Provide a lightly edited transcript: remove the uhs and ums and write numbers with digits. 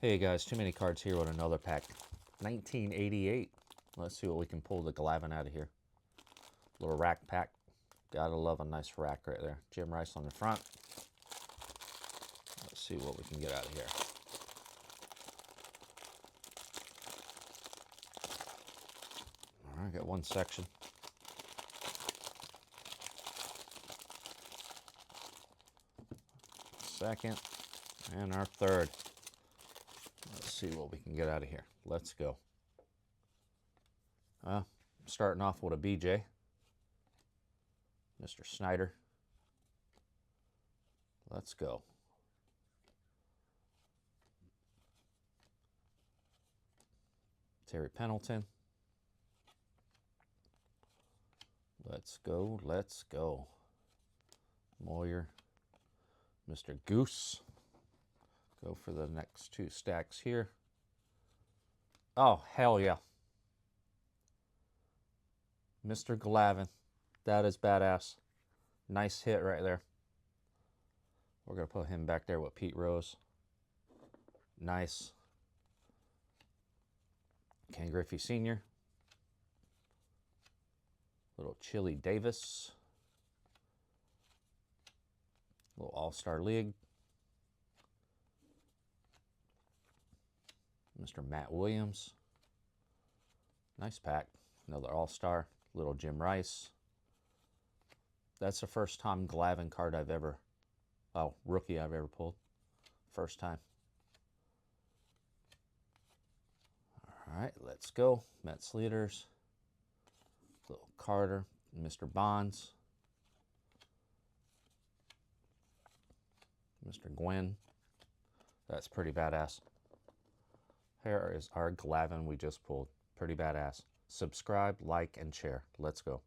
Hey guys, too many cards here with another pack. 1988. Let's see what we can pull the Glavine out of here. Little rack pack. Gotta love a nice rack right there. Jim Rice on the front. Let's see what we can get out of here. All right, got one section. Second, and our third. Let's see what we can get out of here. Let's go. Starting off with a BJ. Mr. Snyder. Let's go. Terry Pendleton. Let's go, let's go. Moyer. Mr. Goose. Go for the next two stacks here. Oh, hell yeah. Mr. Glavine. That is badass. Nice hit right there. We're going to put him back there with Pete Rose. Nice. Ken Griffey Sr. Little Chili Davis. Little All-Star League. Mr. Matt Williams. Nice pack. Another All-Star. Little Jim Rice. That's the first time Glavine card I've ever... Oh, rookie I've ever pulled. First time. All right, let's go. Mets leaders. Little Carter. Mr. Bonds. Mr. Gwynn. That's pretty badass. Here is our Glavine we just pulled. Pretty badass. Subscribe, like, and share. Let's go.